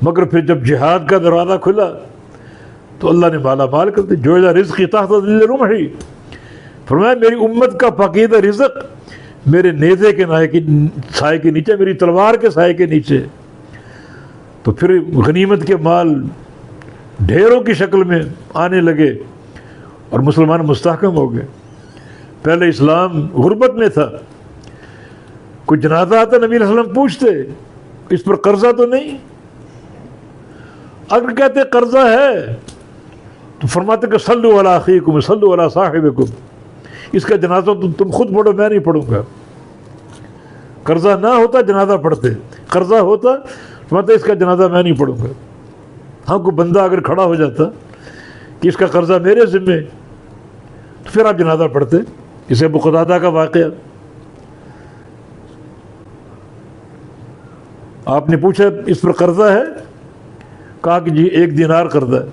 مگر پھر جب جہاد کا دروازہ کھلا تو اللہ نے مالا مال کر دی. جو رزق تحت ظل رمحی، فرمایا میری امت کا پاکیزہ رزق میرے نیزے کے سائے کے نیچے، میری تلوار کے سائے کے نیچے. تو پھر غنیمت کے مال ڈھیروں کی شکل میں آنے لگے اور مسلمان مستحکم ہو گئے. پہلے اسلام غربت میں تھا، کوئی جنازہ آتا نبی علیہ السلام پوچھتے اس پر قرضہ تو نہیں؟ اگر کہتے قرضہ ہے تو فرماتے کہ صلوا علی اخیکم صلوا علی صاحبکم، اس کا جنازہ تم خود پڑھو، میں نہیں پڑھوں گا. قرضہ نہ ہوتا جنازہ پڑھتے، قرضہ ہوتا فرماتے اس کا جنازہ میں نہیں پڑھوں گا. ہاں کوئی بندہ اگر کھڑا ہو جاتا کہ اس کا قرضہ میرے ذمے تو پھر آپ جنازہ پڑھتے. اسے ابو قتادہ کا واقعہ، آپ نے پوچھا اس پر قرضہ ہے؟ کہا کہ جی 1 دینار قرضہ ہے.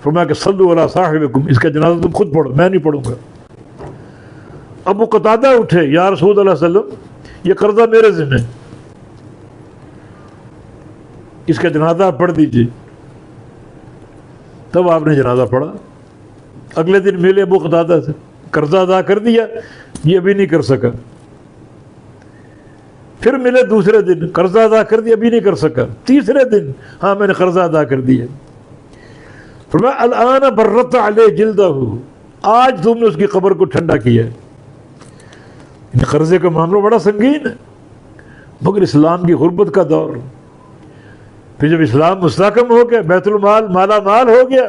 فرمایا کہ صلوا علی صاحبکم، اس کا جنازہ تم خود پڑھو، میں نہیں پڑھوں گا. ابو قتادہ اٹھے، یا رسول اللہ صلی اللہ علیہ وسلم یہ قرضہ میرے ذمہ، اس کا جنازہ آپ پڑھ دیجیے. تب آپ نے جنازہ پڑھا. اگلے دن ملے ابو قتادہ سے، قرضہ ادا کر دیا؟ یہ ابھی نہیں کر سکا. پھر ملے دوسرے دن، قرضہ ادا کر دیا؟ ابھی نہیں کر سکا. تیسرے دن، ہاں میں نے قرضہ ادا کر دیا. فرمایا الآن برت علیہ جلدہ، آج تم نے اس کی قبر کو ٹھنڈا کیا. قرضے کا معاملہ بڑا سنگین ہے، مگر اسلام کی غربت کا دور. پھر جب اسلام مستحکم ہو گیا، بیت المال مالا مال ہو گیا،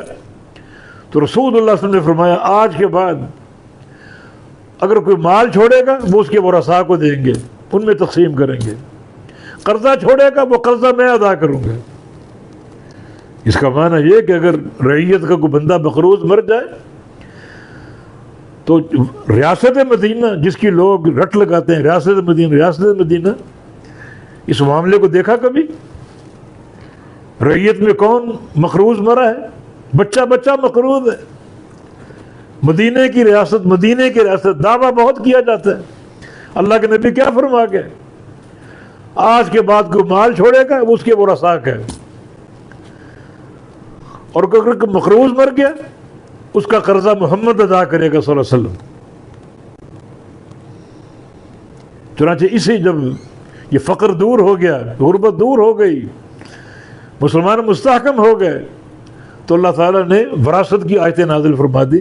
تو رسول اللہ صلی اللہ علیہ وسلم نے فرمایا آج کے بعد اگر کوئی مال چھوڑے گا وہ اس کے ورثاء کو دیں گے، ان میں تقسیم کریں گے. قرضہ چھوڑے گا وہ قرضہ میں ادا کروں گا. اس کا معنی یہ کہ اگر رعیت کا کوئی بندہ مقروض مر جائے تو ریاست مدینہ جس کی لوگ رٹ لگاتے ہیں، ریاست مدینہ، اس معاملے کو دیکھا کبھی؟ رعیت میں کون مقروض مرا ہے؟ بچہ مقروض ہے. مدینے کی ریاست دعویٰ بہت کیا جاتا ہے. اللہ کے نبی کیا فرما گئے؟ آج کے بعد کوئی مال چھوڑے گا وہ اس کے ورثاء کا ہے، اور اگر مقروض مر گیا اس کا قرضہ محمد ادا کرے گا صلی اللہ علیہ وسلم. چنانچہ اسی جب یہ فقر دور ہو گیا، غربت دور ہو گئی، مسلمان مستحکم ہو گئے، تو اللہ تعالیٰ نے وراثت کی آیتیں نازل فرما دی.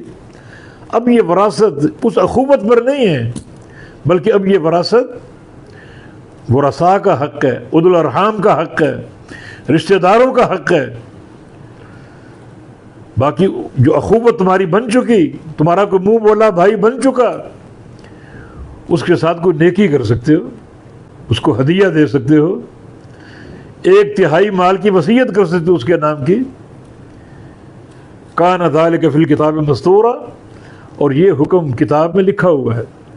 اب یہ وراثت اس اخوت پر نہیں ہے، بلکہ اب یہ وراثت ورثاء کا حق ہے، اولو الارحام کا حق ہے، رشتہ داروں کا حق ہے. باقی جو اخوت تمہاری بن چکی، تمہارا کوئی منہ بولا بھائی بن چکا، اس کے ساتھ کوئی نیکی کر سکتے ہو، اس کو ہدیہ دے سکتے ہو، 1/3 مال کی وصیت کر سکتے ہو اس کے نام کی. کان ذالک فی الکتاب مستورا، اور یہ حکم کتاب میں لکھا ہوا ہے.